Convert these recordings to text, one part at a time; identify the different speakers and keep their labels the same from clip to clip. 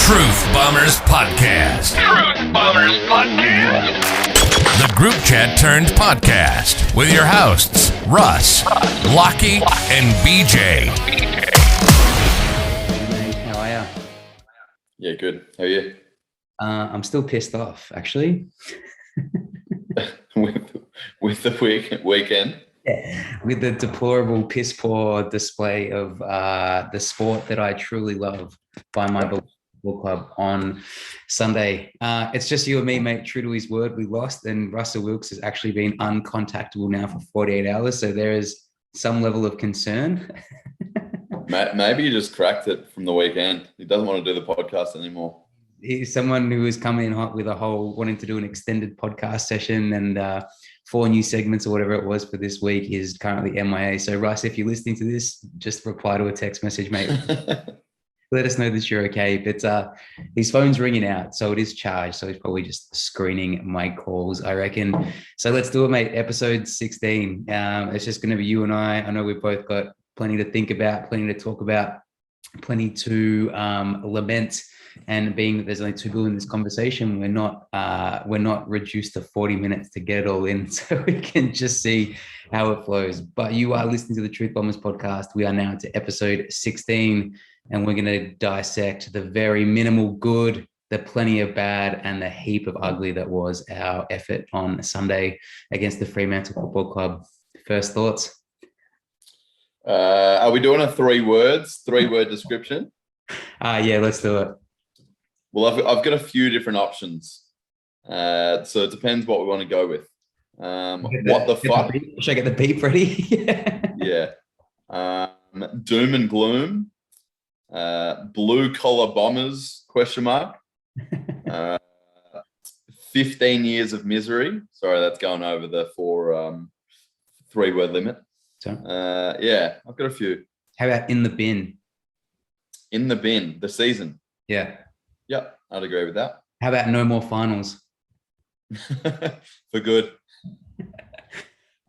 Speaker 1: Truth Bombers Podcast.
Speaker 2: Truth Bombers Podcast.
Speaker 1: The group chat turned podcast with your hosts, Russ, Lockie, and BJ.
Speaker 3: How are you?
Speaker 4: Yeah, good. How are you?
Speaker 3: I'm still pissed off, actually.
Speaker 4: with the weekend?
Speaker 3: Yeah, with the deplorable, piss poor display of the sport that I truly love by my football club on Sunday. It's just you and me, mate. True to his word, we lost, and Russell Wilkes has actually been uncontactable now for 48 hours. So there is some level of concern.
Speaker 4: Maybe you just cracked it from the weekend. He doesn't want to do the podcast anymore.
Speaker 3: He's someone who is coming in hot with a whole wanting to do an extended podcast session and 4 new segments or whatever it was for this week. Is currently MIA. So Russ, if you're listening to this, just reply to a text message, mate. Let us know that you're okay. But his phone's ringing out, so it is charged. So he's probably just screening my calls, I reckon. So let's do it, mate. Episode 16. It's just going to be you and I. I know we've both got plenty to think about, plenty to talk about, plenty to lament. And being that there's only 2 people in this conversation, we're not reduced to 40 minutes to get it all in, so we can just see how it flows. But you are listening to the Truth Bombers podcast. We are now to episode 16, and we're going to dissect the very minimal good, the plenty of bad, and the heap of ugly that was our effort on Sunday against the Fremantle Football Club. First thoughts?
Speaker 4: Are we doing a 3-word description?
Speaker 3: Yeah, let's do it.
Speaker 4: Well, I've got a few different options, so it depends what we want to go with. What the fuck?
Speaker 3: Should I get the beep ready?
Speaker 4: Yeah. Doom and gloom. Blue collar bombers? ? 15 years of misery. Sorry, that's going over the 3-word limit. Yeah, I've got a few.
Speaker 3: How about in the bin?
Speaker 4: In the bin, the season.
Speaker 3: Yeah.
Speaker 4: Yep, I'd agree with that.
Speaker 3: How about no more finals?
Speaker 4: For good.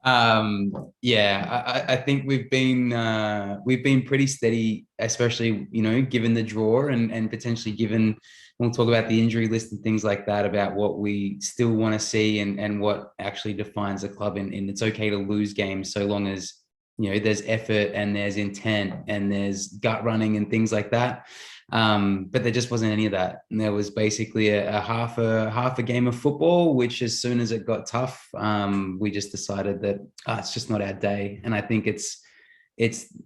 Speaker 3: I think we've been pretty steady, especially, given the draw and potentially given, we'll talk about the injury list and things like that, about what we still want to see and what actually defines a club. And it's okay to lose games so long as, there's effort and there's intent and there's gut running and things like that. But there just wasn't any of that. And there was basically a half a game of football, which as soon as it got tough, we just decided that it's just not our day. And I think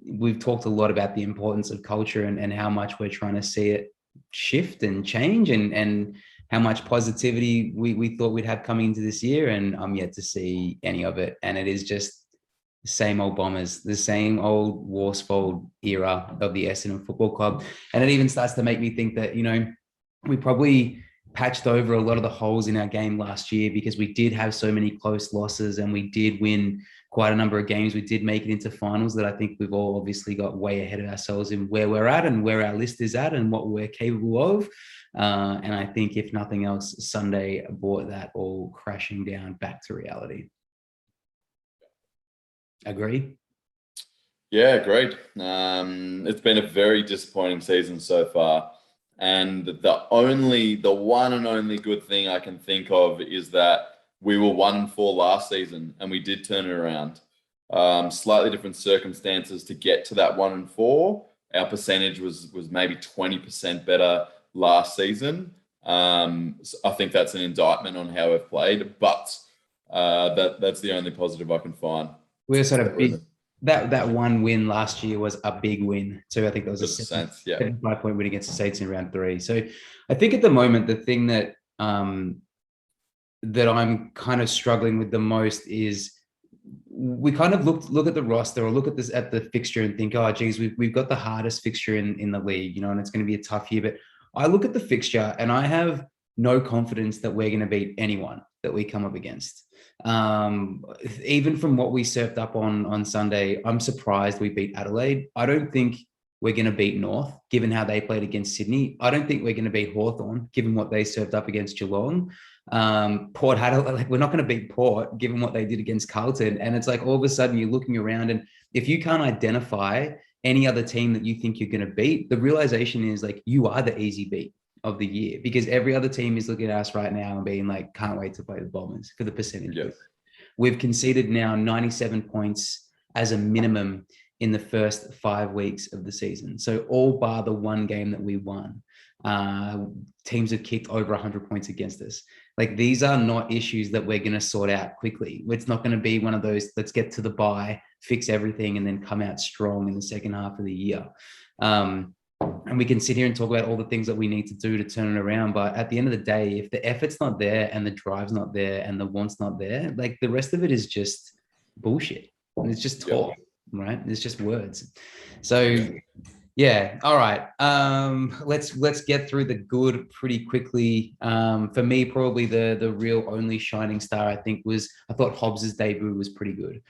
Speaker 3: we've talked a lot about the importance of culture and how much we're trying to see it shift and change and how much positivity we thought we'd have coming into this year. And I'm yet to see any of it. And it is just the same old Bombers, the same old Worsfold era of the Essendon Football Club. And it even starts to make me think that, we probably patched over a lot of the holes in our game last year because we did have so many close losses and we did win quite a number of games. We did make it into finals that I think we've all obviously got way ahead of ourselves in where we're at and where our list is at and what we're capable of. And I think if nothing else, Sunday brought that all crashing down back to reality. Agree?
Speaker 4: Yeah, agreed. It's been a very disappointing season so far. And the one and only good thing I can think of is that we were 1-4 last season and we did turn it around. Slightly different circumstances to get to that 1-4. Our percentage was maybe 20% better last season. So I think that's an indictment on how we've played, but that's the only positive I can find.
Speaker 3: We were sort of big. That one win last year was a big win. So I think that was a 75-point win against the Saints in round 3. So I think at the moment, the thing that that I'm kind of struggling with the most is we kind of look at the roster or look at the fixture and think, oh, geez, we've got the hardest fixture in the league, and it's going to be a tough year. But I look at the fixture and I have no confidence that we're going to beat anyone that we come up against. Even from what we served up on Sunday, I'm surprised we beat Adelaide. I don't think we're going to beat North, given how they played against Sydney. I don't think we're going to beat Hawthorn, given what they served up against Geelong. Port had we're not going to beat Port, given what they did against Carlton. And it's like all of a sudden you're looking around, and if you can't identify any other team that you think you're going to beat, the realization is like you are the easy beat. of the year, because every other team is looking at us right now and being like, can't wait to play the Bombers for the percentage.
Speaker 4: Yes.
Speaker 3: We've conceded now 97 points as a minimum in the first 5 weeks of the season. So all bar the one game that we won, teams have kicked over 100 points against us. Like, these are not issues that we're going to sort out quickly. It's not going to be one of those, let's get to the bye, fix everything, and then come out strong in the second half of the year. And we can sit here and talk about all the things that we need to do to turn it around. But at the end of the day, if the effort's not there and the drive's not there and the want's not there, like, the rest of it is just bullshit. It's just talk, right? It's just words. So yeah. All right. Let's get through the good pretty quickly. For me, probably the real only shining star, I thought Hobbs's debut was pretty good.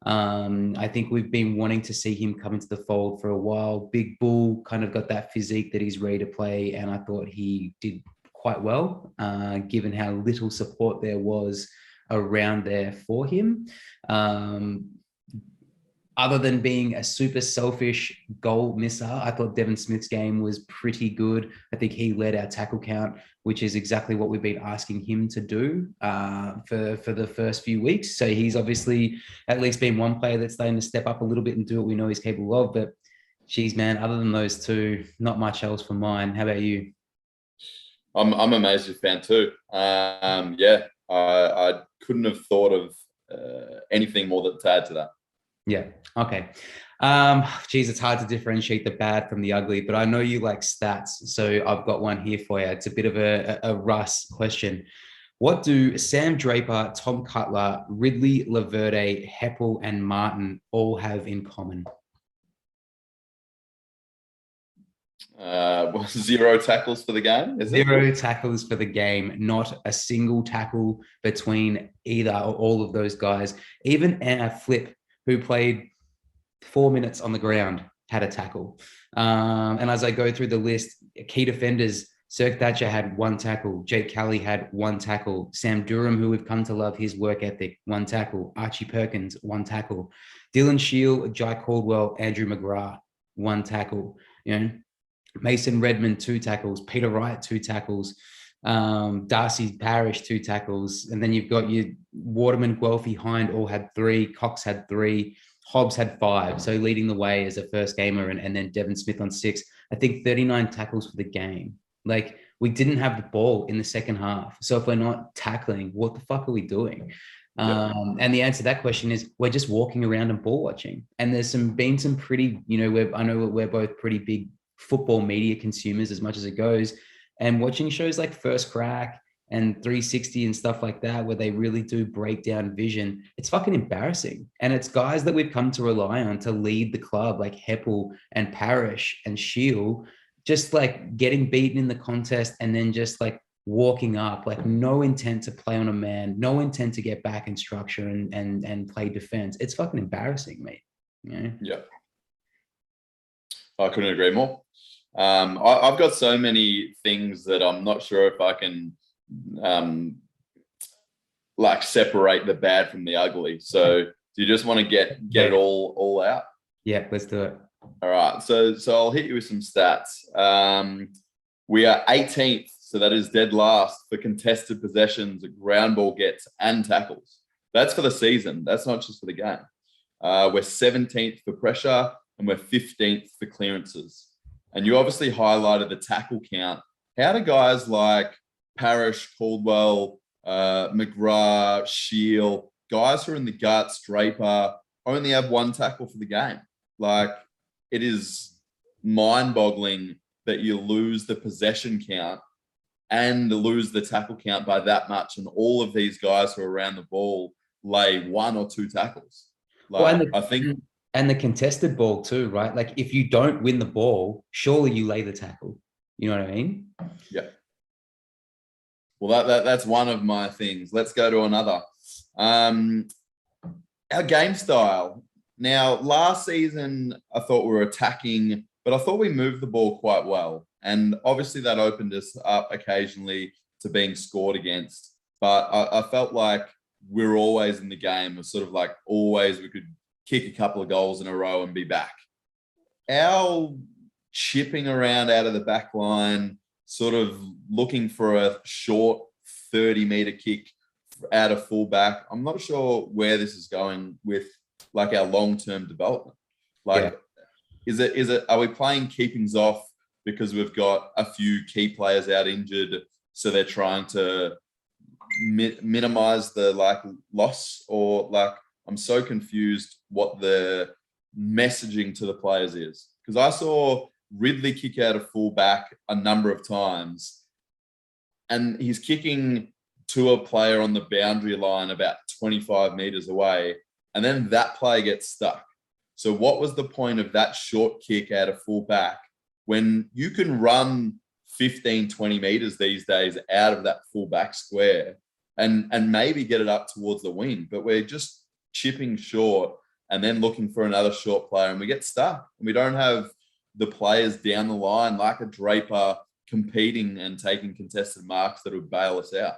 Speaker 3: I think we've been wanting to see him come into the fold for a while. Big Bull kind of got that physique that he's ready to play, and I thought he did quite well, given how little support there was around there for him. Other than being a super selfish goal misser, I thought Devon Smith's game was pretty good. I think he led our tackle count, which is exactly what we've been asking him to do for the first few weeks. So he's obviously at least been one player that's starting to step up a little bit and do what we know he's capable of. But geez, man, other than those two, not much else for mine. How about you?
Speaker 4: I'm a Maisley fan too. I couldn't have thought of anything more to add to that.
Speaker 3: Yeah. Okay. Geez, it's hard to differentiate the bad from the ugly, but I know you like stats. So I've got one here for you. It's a bit of a Russ question. What do Sam Draper, Tom Cutler, Ridley, Laverde, Heppell, and Martin all have in common?
Speaker 4: 0 tackles for the game, is it?
Speaker 3: 0 tackles for the game. Not a single tackle between either or all of those guys. Even Flip, who played 4 minutes on the ground, had a tackle. And as I go through the list, key defenders, Cirque Thatcher had 1 tackle. Jake Kelly had 1 tackle. Sam Durham, who we've come to love his work ethic, 1 tackle. Archie Perkins, 1 tackle. Dylan Shield, Jai Caldwell, Andrew McGrath, 1 tackle. You know, Mason Redmond, 2 tackles. Peter Wright, 2 tackles. Darcy Parish, 2 tackles. And then you've got your Waterman, Guelphy, Hind all had 3. Cox had 3. Hobbs had 5. So leading the way as a first gamer, and then Devon Smith on 6. I think 39 tackles for the game. Like, we didn't have the ball in the second half. So if we're not tackling, what the fuck are we doing? And the answer to that question is we're just walking around and ball watching. And there's been some pretty, I know we're both pretty big football media consumers as much as it goes. And watching shows like First Crack and 360 and stuff like that, where they really do break down vision, it's fucking embarrassing. And it's guys that we've come to rely on to lead the club, like Heppell and Parish and Shield, just like getting beaten in the contest and then just like walking up, like no intent to play on a man, no intent to get back in structure and play defense. It's fucking embarrassing, mate.
Speaker 4: Yeah. I couldn't agree more. I've got so many things that I'm not sure if I can separate the bad from the ugly. So do you just want to get it all out?
Speaker 3: Yeah, let's do it.
Speaker 4: All right. So I'll hit you with some stats. We are 18th, so that is dead last for contested possessions, ground ball gets, and tackles. That's for the season. That's not just for the game. We're 17th for pressure, and we're 15th for clearances. And you obviously highlighted the tackle count. How do guys like Parish, Caldwell, McGrath, Shield, guys who are in the guts, Draper, only have 1 tackle for the game? Like, it is mind-boggling that you lose the possession count and lose the tackle count by that much, and all of these guys who are around the ball lay 1 or 2 tackles.
Speaker 3: And the contested ball too, right? Like, if you don't win the ball, surely you lay the tackle. You know what I mean?
Speaker 4: Yeah. Well, that's one of my things. Let's go to another. Our game style. Now, last season, I thought we were attacking, but I thought we moved the ball quite well. And obviously that opened us up occasionally to being scored against. But I felt like we were always in the game. It was sort of like always we could kick a couple of goals in a row and be back. Our chipping around out of the back line, sort of looking for a short 30-meter kick out of fullback. I'm not sure where this is going with like our long-term development. Like, is it, are we playing keepings off because we've got a few key players out injured, so they're trying to minimize the like loss? Or like, I'm so confused what the messaging to the players is, because I saw Ridley kick out of fullback a number of times and he's kicking to a player on the boundary line about 25 meters away, and then that player gets stuck. So what was the point of that short kick out of fullback when you can run 15, 20 meters these days out of that fullback square and maybe get it up towards the wing? But we're just chipping short and then looking for another short player, and we get stuck. And we don't have the players down the line like a Draper competing and taking contested marks that would bail us out.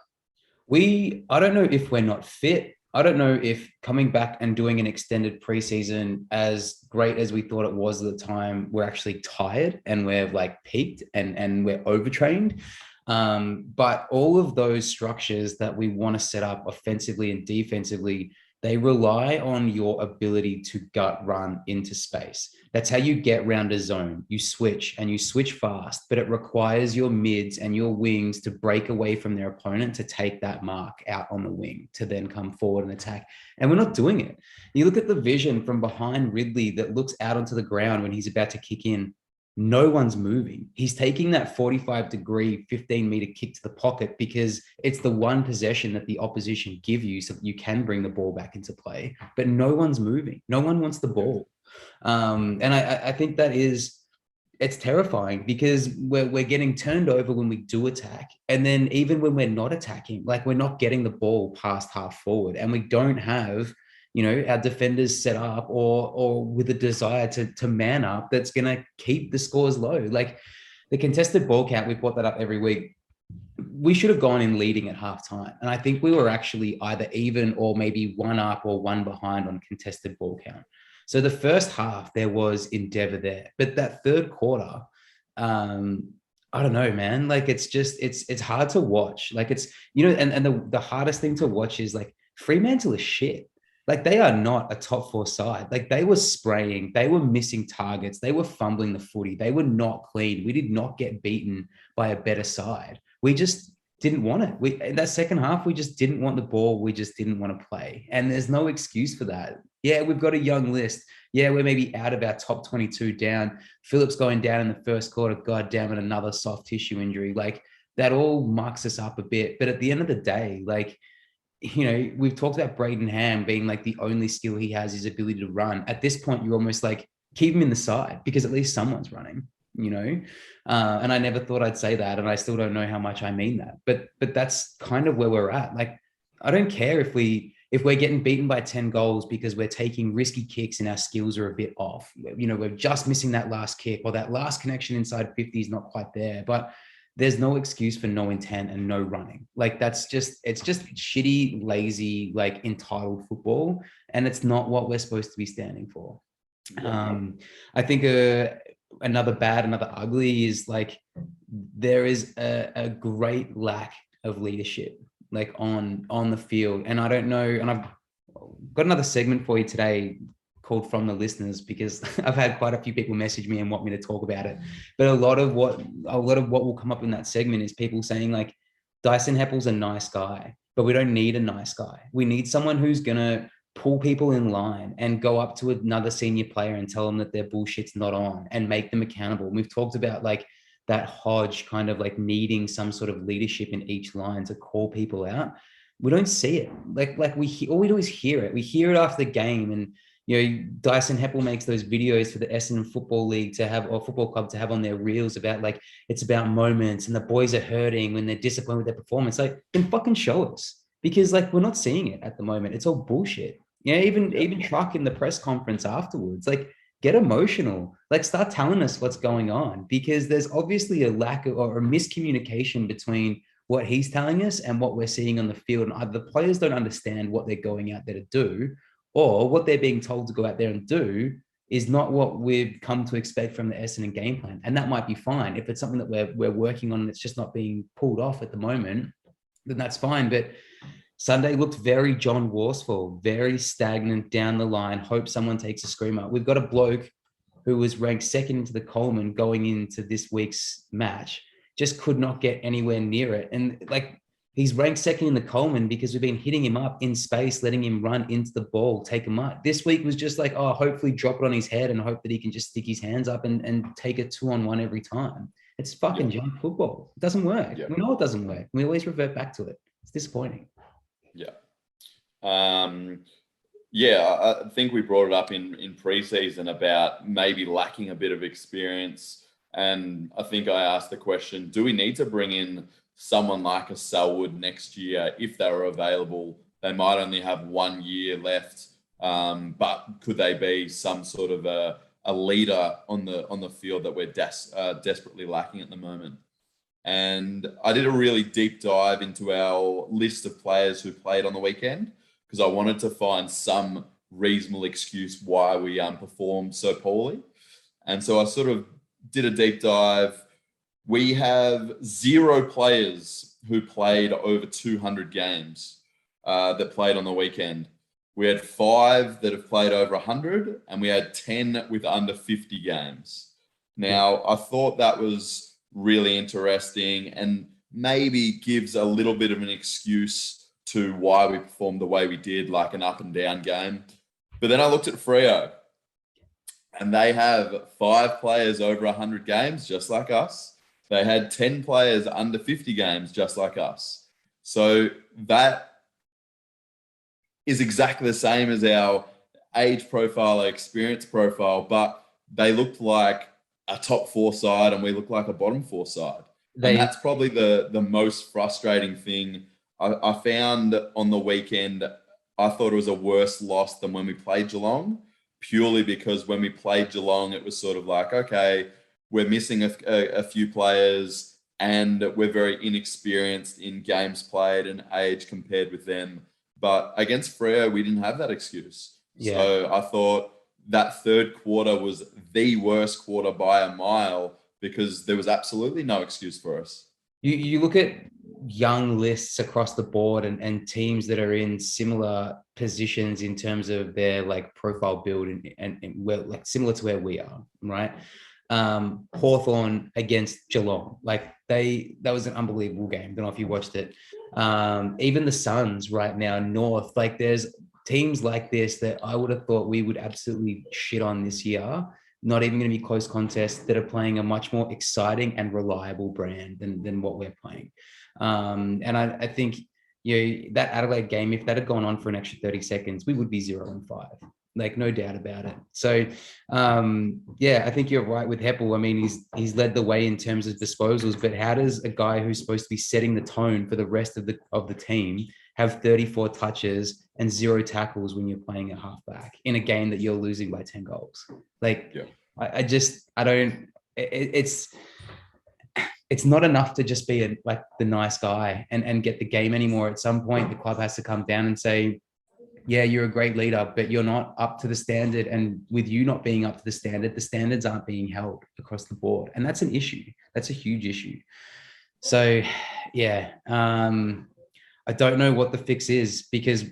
Speaker 3: I don't know if we're not fit. I don't know if coming back and doing an extended preseason, as great as we thought it was at the time, we're actually tired and we're like peaked and we're overtrained. But all of those structures that we want to set up offensively and defensively, they rely on your ability to gut run into space. That's how you get around a zone. You switch and you switch fast, but it requires your mids and your wings to break away from their opponent to take that mark out on the wing to then come forward and attack. And we're not doing it. You look at the vision from behind Ridley that looks out onto the ground when he's about to kick in. No one's moving. He's taking that 45-degree, 15-meter kick to the pocket because it's the one possession that the opposition give you so that you can bring the ball back into play. But no one's moving. No one wants the ball. And I think it's terrifying because we're getting turned over when we do attack. And then even when we're not attacking, like we're not getting the ball past half forward, and we don't have, our defenders set up or with a desire to man up that's going to keep the scores low. Like the contested ball count, we brought that up every week. We should have gone in leading at halftime. And I think we were actually either even or maybe one up or one behind on contested ball count. So the first half, there was endeavor there. But that third quarter, I don't know, man. Like it's hard to watch. Like it's, and the hardest thing to watch is like Fremantle is shit. Like they are not a top four side. Like they were spraying, they were missing targets, they were fumbling the footy, they were not clean. We did not get beaten by a better side. We just didn't want it. In that second half, we just didn't want the ball. We just didn't want to play. And there's no excuse for that. Yeah, we've got a young list. Yeah, we're maybe out of our top 22 down. Phillips going down in the first quarter. God damn it, another soft tissue injury. Like that all mucks us up a bit. But at the end of the day, like, we've talked about Braden Ham being like the only skill he has is ability to run. At this point, you're almost like, keep him in the side because at least someone's running, and I never thought I'd say that. And I still don't know how much I mean that, but that's kind of where we're at. Like, I don't care if we're getting beaten by 10 goals because we're taking risky kicks and our skills are a bit off. We're just missing that last kick or that last connection inside 50 is not quite there, but there's no excuse for no intent and no running. Like it's just shitty, lazy, like entitled football. And it's not what we're supposed to be standing for. I think another ugly is like, there is a great lack of leadership, like on the field. And I don't know, and I've got another segment for you today called From the Listeners, because I've had quite a few people message me and want me to talk about it. But a lot of what will come up in that segment is people saying like, Dyson Heppell's a nice guy, but we don't need a nice guy. We need someone who's going to pull people in line and go up to another senior player and tell them that their bullshit's not on and make them accountable. And we've talked about like that Hodge kind of like needing some sort of leadership in each line to call people out. We don't see it. All we do is hear it. We hear it after the game, and Dyson Heppell makes those videos for the Essendon Football League or football club to have on their reels about like, it's about moments and the boys are hurting when they're disappointed with their performance. Like, then fucking show us, because like we're not seeing it at the moment. It's all bullshit. Even Truck in the press conference afterwards, like, get emotional, like start telling us what's going on, because there's obviously a lack of or a miscommunication between what he's telling us and what we're seeing on the field. And either the players don't understand what they're going out there to do, or what they're being told to go out there and do is not what we've come to expect from the Essendon game plan. And that might be fine. If it's something that we're working on and it's just not being pulled off at the moment, then that's fine. But Sunday looked very John Worsfold, very stagnant down the line. Hope someone takes a screamer. We've got a bloke who was ranked second into the Coleman going into this week's match, just could not get anywhere near it. And like, he's ranked second in the Coleman because we've been hitting him up in space, letting him run into the ball, take him up. This week was just like, oh, hopefully drop it on his head and hope that he can just stick his hands up and take a 2-on-1 every time. It's fucking jump football. It doesn't work. We know it doesn't work. We always revert back to it. It's disappointing.
Speaker 4: Yeah. I think we brought it up in pre-season about maybe lacking a bit of experience. And I think I asked the question, do we need to bring in someone like a Selwood next year if they were available? They might only have 1 year left, but could they be some sort of a leader on the field that we're desperately lacking at the moment? And I did a really deep dive into our list of players who played on the weekend because I wanted to find some reasonable excuse why we performed so poorly. And so I sort of did a deep dive. We have 0 players who played over 200 games that played on the weekend. We had 5 that have played over 100, and we had 10 with under 50 games. Now, I thought that was really interesting and maybe gives a little bit of an excuse to why we performed the way we did, like an up and down game. But then I looked at Freo, and they have 5 players over 100 games, just like us. They had 10 players under 50 games, just like us. So that is exactly the same as our age profile, our experience profile, but they looked like a top 4 side and we look like a bottom 4 side. And that's probably the most frustrating thing. I found on the weekend, I thought it was a worse loss than when we played Geelong, purely because when we played Geelong, it was sort of like, okay, we're missing a few players and we're very inexperienced in games played and age compared with them. But against Freo, we didn't have that excuse. Yeah. So I thought that third quarter was the worst quarter by a mile because there was absolutely no excuse for us.
Speaker 3: You look at young lists across the board and teams that are in similar positions in terms of their like profile build and like similar to where we are, right? Hawthorn against Geelong, like that was an unbelievable game. Don't know if you watched it. Even the Suns right now, North, like there's teams like this that I would have thought we would absolutely shit on this year. Not even going to be close contests that are playing a much more exciting and reliable brand than what we're playing. And I think, that Adelaide game, if that had gone on for an extra 30 seconds, we would be 0-5. Like, no doubt about it. So, I think you're right with Heppell. I mean, he's led the way in terms of disposals, but how does a guy who's supposed to be setting the tone for the rest of the team have 34 touches and 0 tackles when you're playing at halfback in a game that you're losing by 10 goals? Like, I don't, it's not enough to just be the nice guy and get the game anymore. At some point, the club has to come down and say, yeah, you're a great leader, but you're not up to the standard. And with you not being up to the standards aren't being held across the board. And that's an issue. That's a huge issue. So, I don't know what the fix is because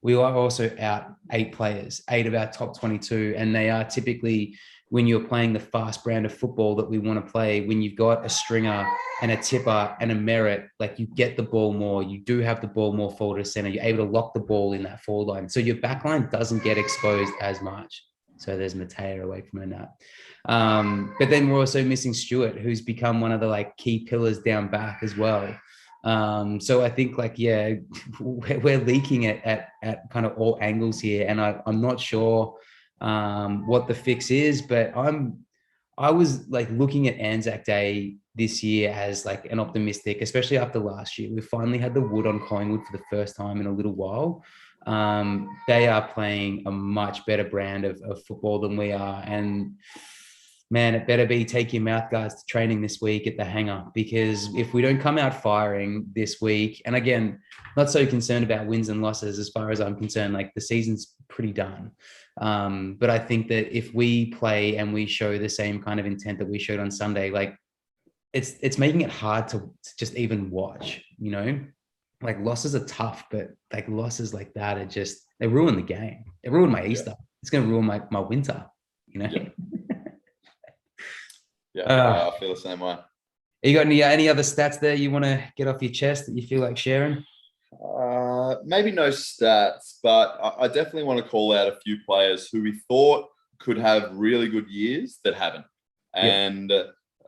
Speaker 3: we are also out 8 players, 8 of our top 22. And they are typically, when you're playing the fast brand of football that we want to play, when you've got a stringer and a tipper and a merit, like you get the ball more, you do have the ball more forward to center, you're able to lock the ball in that forward line. So your back line doesn't get exposed as much. So there's Mateo away from her now. But then we're also missing Stewart, who's become one of the key pillars down back as well. So I think we're leaking at kind of all angles here. And I'm not sure what the fix is, but I was looking at Anzac Day this year as an optimistic, especially after last year. We finally had the wood on Collingwood for the first time in a little while. They are playing a much better brand of football than we are. And man, it better be take your mouth guards to training this week at the hangar, because if we don't come out firing this week, and again, not so concerned about wins and losses as far as I'm concerned, like the season's pretty done. But I think that if we play and we show the same kind of intent that we showed on Sunday, like it's making it hard to just even watch, you know? Like losses are tough, but like losses like that are just, they ruin the game. It ruined my Easter. It's going to ruin my winter, you know?
Speaker 4: Yeah, I feel the same way.
Speaker 3: You got any other stats there you want to get off your chest that you feel like sharing?
Speaker 4: Maybe no stats, but I definitely want to call out a few players who we thought could have really good years that haven't. And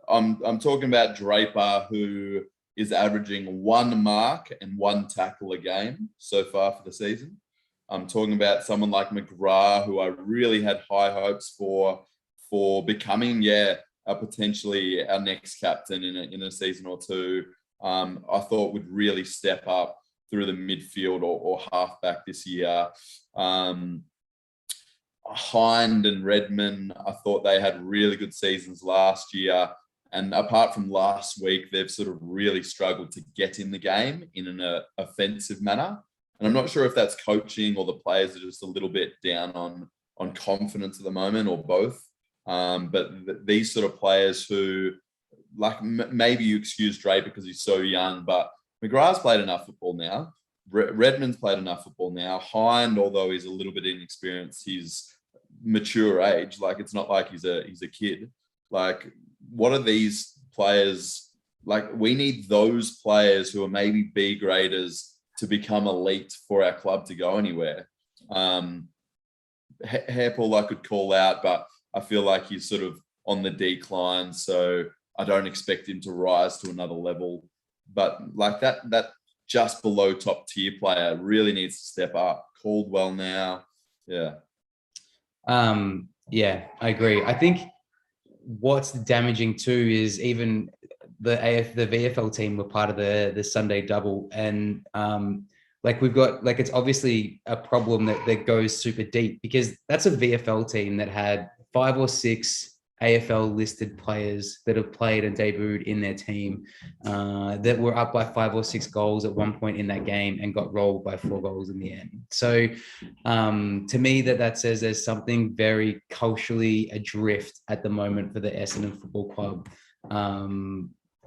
Speaker 4: I'm talking about Draper, who is averaging 1 mark and 1 tackle a game so far for the season. I'm talking about someone like McGrath, who I really had high hopes for becoming, potentially our next captain in a season or two. I thought would really step up through the midfield or halfback this year. Hind and Redmond, I thought they had really good seasons last year. And apart from last week, they've sort of really struggled to get in the game in an offensive manner. And I'm not sure if that's coaching or the players are just a little bit down on confidence at the moment, or both. But these sort of players who, like, maybe you excuse Draper because he's so young, but McGrath's played enough football now. Redmond's played enough football now. Hind, although he's a little bit inexperienced, he's mature age. Like, it's not like he's a kid. Like, what are these players? Like, we need those players who are maybe B graders to become elite for our club to go anywhere. Heppell I could call out, but I feel like he's sort of on the decline, so I don't expect him to rise to another level. But like that just below top tier player really needs to step up. Caldwell now, yeah,
Speaker 3: I agree. I think what's damaging too is even the VFL team were part of the Sunday double, and like we've got, like, it's obviously a problem that goes super deep, because that's a VFL team that had 5 or 6 AFL listed players that have played and debuted in their team, that were up by 5 or 6 goals at one point in that game and got rolled by 4 goals in the end. So to me, that says there's something very culturally adrift at the moment for the Essendon Football Club.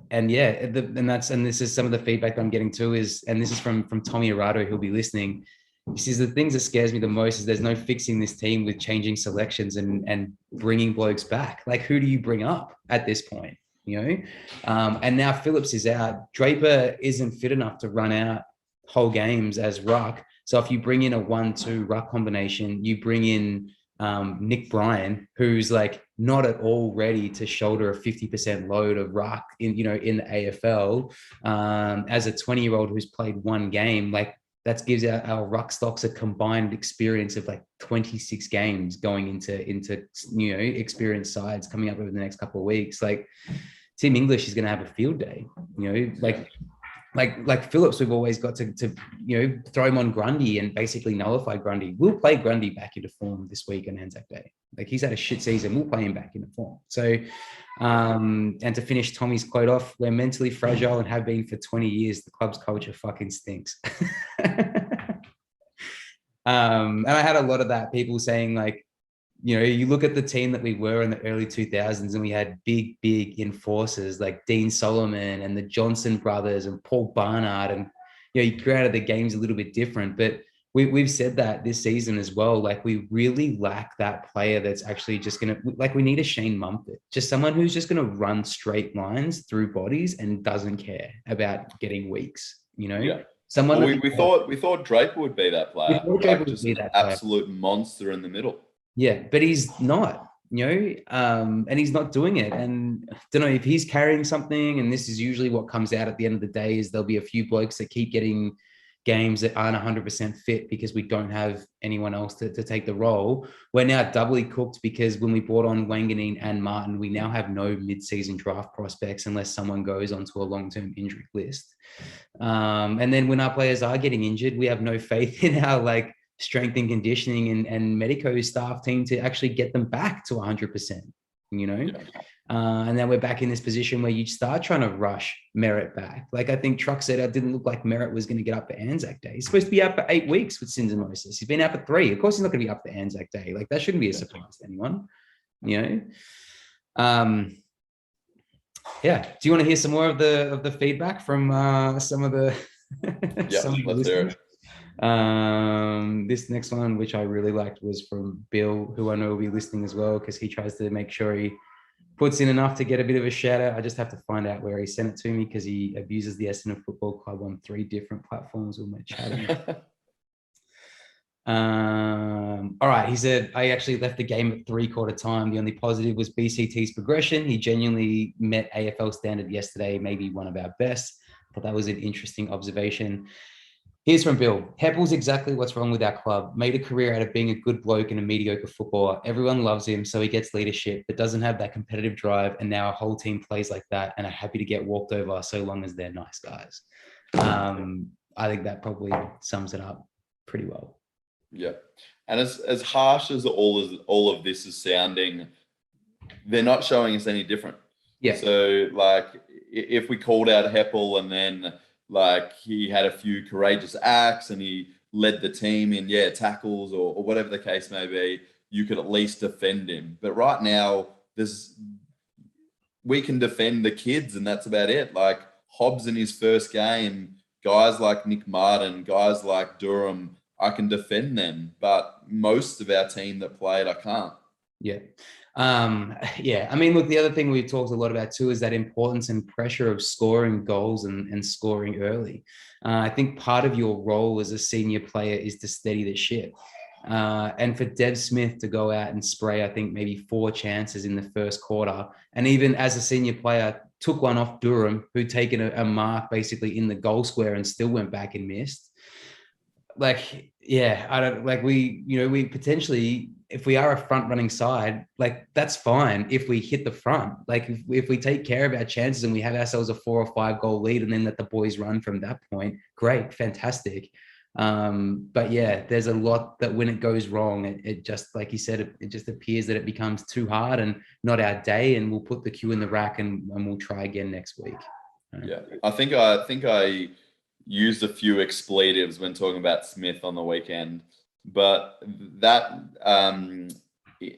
Speaker 3: And this is some of the feedback I'm getting too, and this is from Tommy Arado, who'll be listening. He says the things that scares me the most is there's no fixing this team with changing selections and bringing blokes back. Like, who do you bring up at this point? You know, and now Phillips is out. Draper isn't fit enough to run out whole games as ruck. So if you bring in a 1-2 ruck combination, you bring in Nick Bryan, who's like not at all ready to shoulder a 50% load of ruck in the AFL, as a 20-year-old who's played 1 game. Like, that gives our ruck stocks a combined experience of like 26 games going into experienced sides coming up over the next couple of weeks. Like, Tim English is going to have a field day, like Phillips, we've always got to throw him on Grundy and basically nullify Grundy. We'll play Grundy back into form this week on Anzac Day. Like, he's had a shit season. We'll play him back into form. So, and to finish Tommy's quote off, we're mentally fragile and have been for 20 years. The club's culture fucking stinks. And I had a lot of that, people saying, like, you look at the team that we were in the early 2000s and we had big enforcers like Dean Solomon and the Johnson brothers and Paul Barnard, and you created the games a little bit different. But we've said that this season as well, like, we really lack that player that's actually just gonna, like, we need a Shane Mumford, just someone who's just gonna run straight lines through bodies and doesn't care about getting weeks. Someone
Speaker 4: we thought Draper would be that player, like, just an absolute monster in the middle.
Speaker 3: Yeah, but he's not, and he's not doing it. And I don't know if he's carrying something. And this is usually what comes out at the end of the day, is there'll be a few blokes that keep getting games that aren't 100% fit because we don't have anyone else to take the role. We're now doubly cooked because when we brought on Wanganeen and Martin, we now have no mid-season draft prospects unless someone goes onto a long-term injury list. And then when our players are getting injured, we have no faith in our strength and conditioning and medico staff team to actually get them back to 100%.
Speaker 4: Yeah.
Speaker 3: And then we're back in this position where you start trying to rush Merritt back. Like, I think Truck said it didn't look like Merritt was going to get up for Anzac Day. He's supposed to be out for 8 weeks with syndesmosis. He's been out for 3. Of course, he's not going to be up for Anzac Day. Like, that shouldn't be a surprise to anyone, Yeah. Do you want to hear some more of the feedback from some of the
Speaker 4: Let's hear it.
Speaker 3: This next one, which I really liked, was from Bill, who I know will be listening as well, because he tries to make sure he puts in enough to get a bit of a shout out. I just have to find out where he sent it to me, because he abuses the Essendon Football Club on 3 different platforms when we're chatting. All right, he said, I actually left the game at 3/4 time. The only positive was BCT's progression. He genuinely met AFL standard yesterday, maybe one of our best. But that was an interesting observation. Here's from Bill. Heppell's exactly what's wrong with our club. Made a career out of being a good bloke and a mediocre footballer. Everyone loves him, so he gets leadership, but doesn't have that competitive drive. And now our whole team plays like that and are happy to get walked over so long as they're nice guys. I think that probably sums it up pretty well.
Speaker 4: Yeah. And as harsh as all of this is sounding, they're not showing us any different.
Speaker 3: Yeah.
Speaker 4: So, like, if we called out Heppell and then, like, he had a few courageous acts and he led the team in, tackles or whatever the case may be, you could at least defend him. But right now, we can defend the kids, and that's about it. Like, Hobbs in his first game, guys like Nick Martin, guys like Durham, I can defend them. But most of our team that played, I can't.
Speaker 3: Yeah. I mean, look, the other thing we've talked a lot about too is that importance and pressure of scoring goals and scoring early. I think part of your role as a senior player is to steady the ship. And for Dev Smith to go out and spray, I think maybe 4 chances in the first quarter, and even as a senior player, took one off Durham, who'd taken a mark basically in the goal square and still went back and missed. Like, we potentially, if we are a front running side, like, that's fine if we hit the front. Like, if we take care of our chances and we have ourselves a 4 or 5 goal lead and then let the boys run from that point, great, fantastic. But yeah, there's a lot that when it goes wrong, it just, like you said, it just appears that it becomes too hard and not our day, and we'll put the cue in the rack and we'll try again next week.
Speaker 4: Yeah, I think I used a few expletives when talking about Smith on the weekend, but that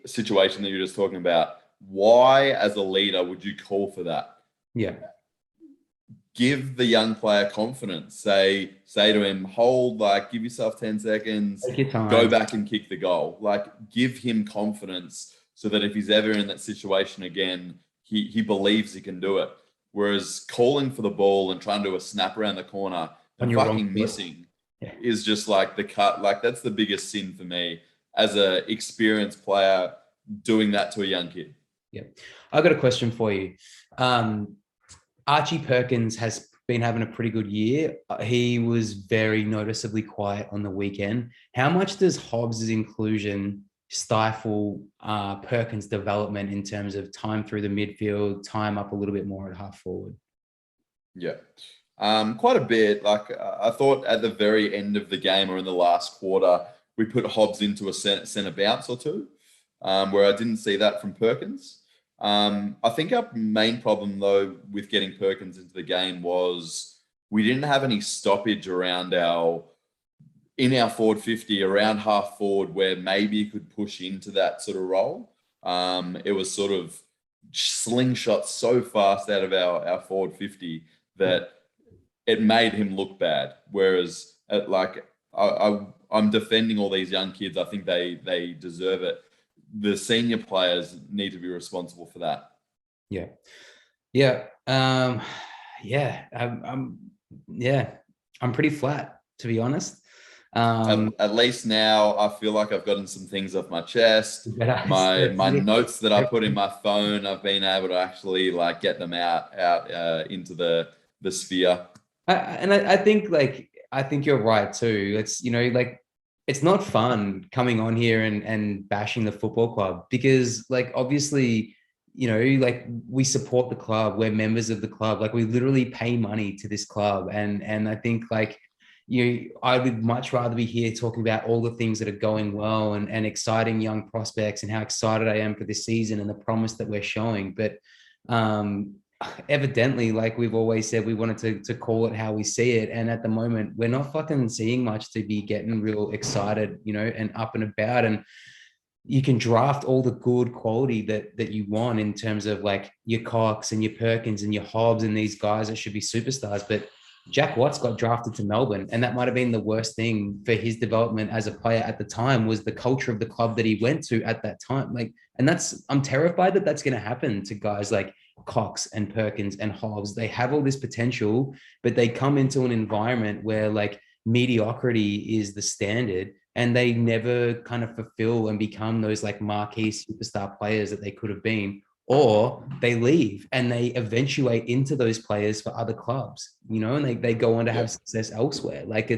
Speaker 4: situation that you're just talking about, why as a leader would you call for that?
Speaker 3: Yeah.
Speaker 4: Give the young player confidence. Say to him, hold, like, give yourself 10 seconds, go back and kick the goal. Like, give him confidence so that if he's ever in that situation again, he believes he can do it. Whereas calling for the ball and trying to do a snap around the corner and fucking missing is just like the cut. Like, that's the biggest sin for me as a experienced player doing that to a young kid.
Speaker 3: Yeah. I've got a question for you. Archie Perkins has been having a pretty good year. He was very noticeably quiet on the weekend. How much does Hobbs' inclusion stifle Perkins' development in terms of time through the midfield, time up a little bit more at half forward?
Speaker 4: Yeah, quite a bit. Like, I thought at the very end of the game or in the last quarter, we put Hobbs into a centre bounce or two, where I didn't see that from Perkins. I think our main problem, though, with getting Perkins into the game was we didn't have any stoppage around in our forward 50, around half forward, where maybe he could push into that sort of role. It was sort of slingshot so fast out of our forward 50 that it made him look bad. Whereas, I'm defending all these young kids. I think they deserve it. The senior players need to be responsible for that. I'm pretty flat, to be honest. At least now I feel like I've gotten some things off my chest. My notes that I put in my phone, I've been able to actually, like, get them out into the sphere.
Speaker 3: I think you're right too. It's, it's not fun coming on here and bashing the football club, because, like, obviously, we support the club. We're members of the club. Like, we literally pay money to this club. And I think, like, I would much rather be here talking about all the things that are going well and exciting young prospects and how excited I am for this season and the promise that we're showing. But evidently, like we've always said, we wanted to call it how we see it. And at the moment, we're not fucking seeing much to be getting real excited, and up and about. And you can draft all the good quality that you want in terms of like your Cox and your Perkins and your Hobbs and these guys that should be superstars. But Jack Watts got drafted to Melbourne, and that might have been the worst thing for his development as a player at the time, was the culture of the club that he went to at that time. Like, and I'm terrified that that's going to happen to guys like Cox and Perkins and Hobbs. They have all this potential, but they come into an environment where like mediocrity is the standard, and they never kind of fulfill and become those like marquee superstar players that they could have been. Or they leave and they eventuate into those players for other clubs, and they go on to have success elsewhere. Like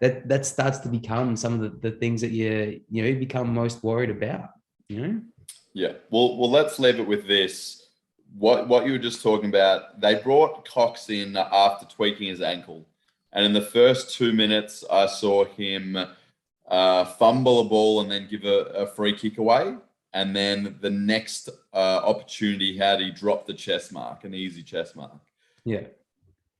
Speaker 3: that starts to become some of the things that you become most worried about,
Speaker 4: Yeah. Well, let's leave it with this. What you were just talking about, they brought Cox in after tweaking his ankle. And in the first 2 minutes, I saw him fumble a ball and then give a free kick away. And then the next opportunity he had, he dropped the chest mark, an easy chest mark.
Speaker 3: Yeah.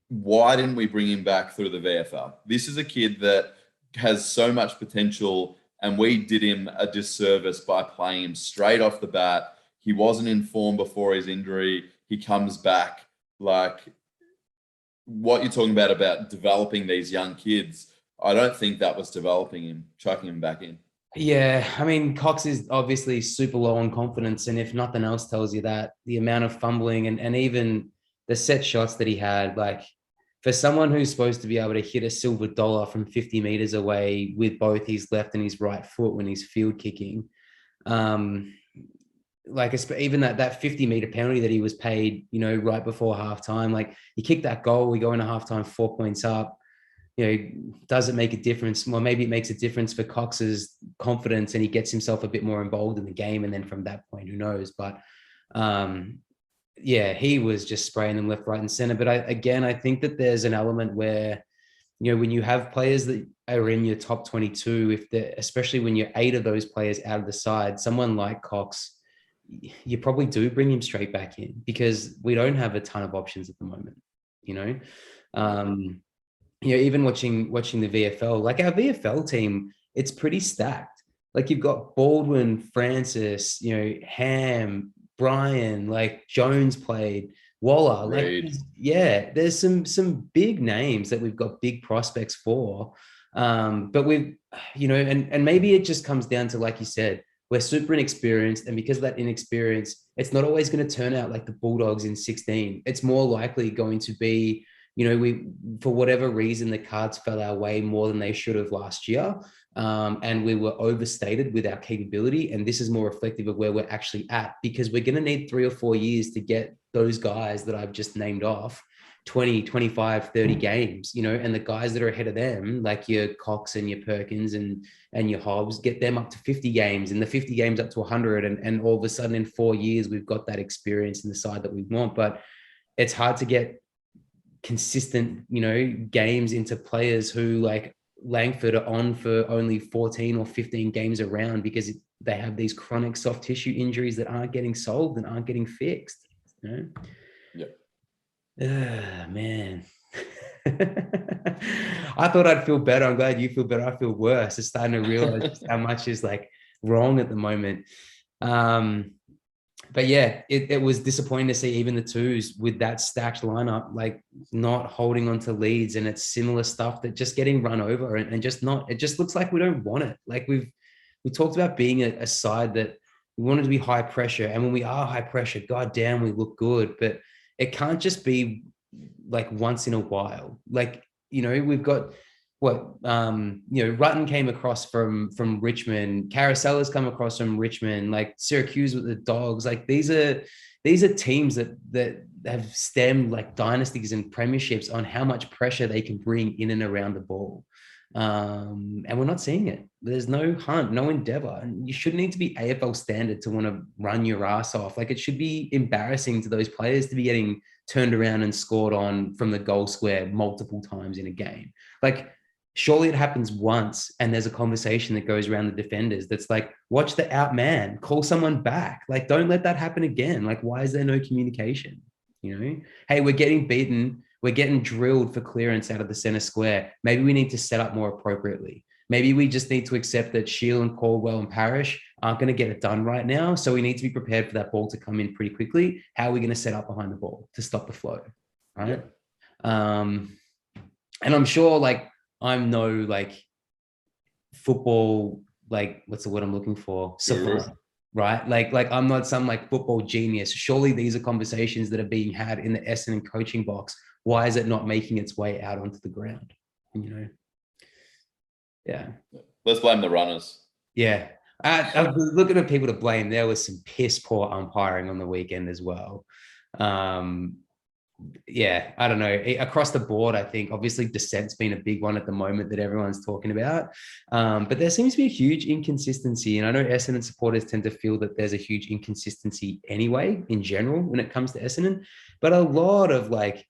Speaker 4: Why didn't we bring him back through the VFL? This is a kid that has so much potential, and we did him a disservice by playing him straight off the bat. He wasn't in form before his injury. He comes back. Like, what you're talking about developing these young kids, I don't think that was developing him, chucking him back in.
Speaker 3: Yeah, I mean, Cox is obviously super low on confidence, and if nothing else tells you that, the amount of fumbling and even the set shots that he had, like for someone who's supposed to be able to hit a silver dollar from 50 meters away with both his left and his right foot when he's field kicking, like even that 50-meter penalty that he was paid, right before halftime, like he kicked that goal, we go into halftime 4 points up. Does it make a difference? Well, maybe it makes a difference for Cox's confidence and he gets himself a bit more involved in the game. And then from that point, who knows? But he was just spraying them left, right, and center. But I think that there's an element where, when you have players that are in your top 22, especially when you're 8 of those players out of the side, someone like Cox, you probably do bring him straight back in, because we don't have a ton of options at the moment, even watching the VFL, like our VFL team, it's pretty stacked. Like you've got Baldwin, Francis, Ham, Brian, like Jones played, Waller, like there's some big names that we've got big prospects for. But we've, and maybe it just comes down to, like you said, we're super inexperienced, and because of that inexperience, it's not always going to turn out like the Bulldogs in 16. It's more likely going to be, we, for whatever reason, the cards fell our way more than they should have last year. And we were overstated with our capability. And this is more reflective of where we're actually at, because we're going to need 3 or 4 years to get those guys that I've just named off 20, 25, 30 games, and the guys that are ahead of them, like your Cox and your Perkins and your Hobbs, get them up to 50 games, and the 50 games up to 100. And all of a sudden in 4 years, we've got that experience in the side that we want. But it's hard to get consistent, games into players who, like Langford, are on for only 14 or 15 games around, because they have these chronic soft tissue injuries that aren't getting solved and aren't getting fixed. Man. I thought I'd feel better. I'm glad you feel better. I feel worse. It's starting to realize just how much is like wrong at the moment. But yeah, it was disappointing to see even the twos with that stacked lineup, like not holding on to leads, and it's similar stuff that just getting run over and just not, it just looks like we don't want it. Like we talked about being a side that we wanted to be high pressure. And when we are high pressure, God damn, we look good, but it can't just be like once in a while. Like, we've got Rutten came across from Richmond, Carousella's come across from Richmond, like Syracuse with the Dogs. Like these are teams that have stemmed like dynasties and premierships on how much pressure they can bring in and around the ball. And we're not seeing it. There's no hunt, no endeavor, and you shouldn't need to be AFL standard to want to run your ass off. Like it should be embarrassing to those players to be getting turned around and scored on from the goal square multiple times in a game. Like Surely it happens once and there's a conversation that goes around the defenders that's like, watch the out man, call someone back. Like, don't let that happen again. Like, why is there no communication? You know, hey, we're getting beaten. We're getting drilled for clearance out of the center square. Maybe we need to set up more appropriately. Maybe we just need to accept that Shield and Caldwell and Parrish aren't going to get it done right now. So we need to be prepared for that ball to come in pretty quickly. How are we going to set up behind the ball to stop the flow? Right. Yeah. And I'm sure, like, I'm no like football, like, what's the word I'm looking for? Savant, right? Like I'm not some like football genius. Surely these are conversations that are being had in the Essendon coaching box. Why is it not making its way out onto the ground? You know? Yeah.
Speaker 4: Let's blame the runners.
Speaker 3: Yeah. I was looking at people to blame. There was some piss poor umpiring on the weekend as well. Yeah, I don't know. Across the board, I think obviously dissent's been a big one at the moment that everyone's talking about. But there seems to be a huge inconsistency. And I know Essendon supporters tend to feel that there's a huge inconsistency anyway, in general, when it comes to Essendon. But a lot of like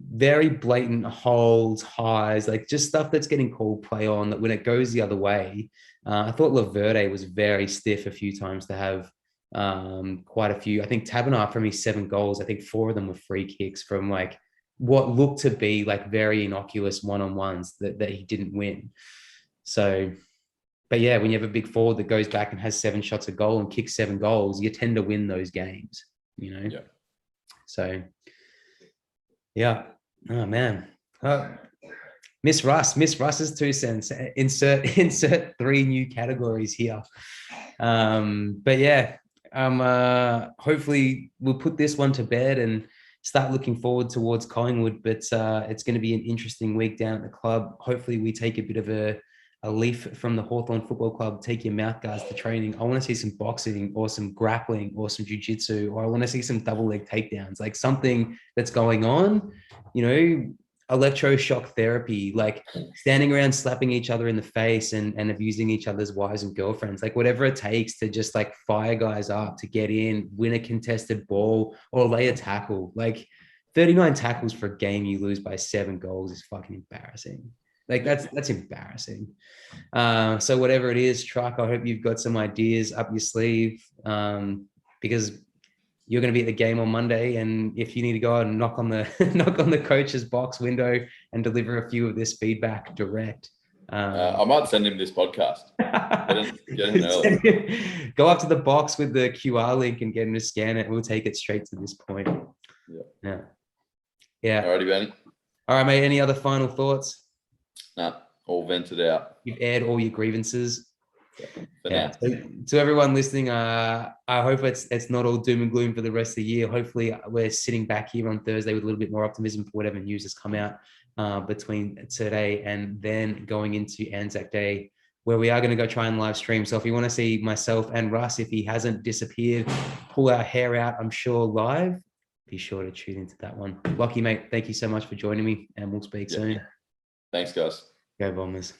Speaker 3: very blatant holds, highs, like just stuff that's getting called play on, that when it goes the other way, I thought Laverde was very stiff a few times to have quite a few. I think Tabernar, from his 7 goals, I think 4 of them were free kicks from like what looked to be like very innocuous one-on-ones that he didn't win. So, but yeah, when you have a big forward that goes back and has 7 shots a goal and kicks 7 goals, you tend to win those games, you know? Yeah. So, yeah. Oh man. Miss Russ's 2 cents. Insert 3 new categories here. But yeah, hopefully we'll put this one to bed and start looking forward towards Collingwood. But it's going to be an interesting week down at the club. Hopefully we take a bit of a leaf from the Hawthorn Football Club. Take your mouth guards to training. I want to see some boxing or some grappling or some jiu-jitsu, or I want to see some double leg takedowns, like something that's going on, you know, electroshock therapy, like standing around slapping each other in the face and abusing each other's wives and girlfriends, like whatever it takes to just like fire guys up to get in, win a contested ball or lay a tackle. Like 39 tackles for a game you lose by 7 goals is fucking embarrassing. Like that's embarrassing. So whatever it is, Truck, I hope you've got some ideas up your sleeve, because you're going to be at the game on Monday, and if you need to go out and knock on the coach's box window and deliver a few of this feedback direct,
Speaker 4: I might send him this podcast. Get him early.
Speaker 3: Go up to the box with the QR link and get him to scan it. We'll take it straight to this point. Yeah.
Speaker 4: Alrighty, Benny.
Speaker 3: All right, mate. Any other final thoughts?
Speaker 4: No, all vented out.
Speaker 3: You've aired all your grievances.
Speaker 4: Yeah.
Speaker 3: To everyone listening, I hope it's not all doom and gloom for the rest of the year. Hopefully we're sitting back here on Thursday with a little bit more optimism for whatever news has come out between today and then going into Anzac Day, where we are going to go try and live stream. So if you want to see myself and Russ, if he hasn't disappeared, pull our hair out, I'm sure, live, be sure to tune into that one. Lockie, mate, thank you so much for joining me, and we'll speak soon.
Speaker 4: Thanks, guys.
Speaker 3: Go Bombers.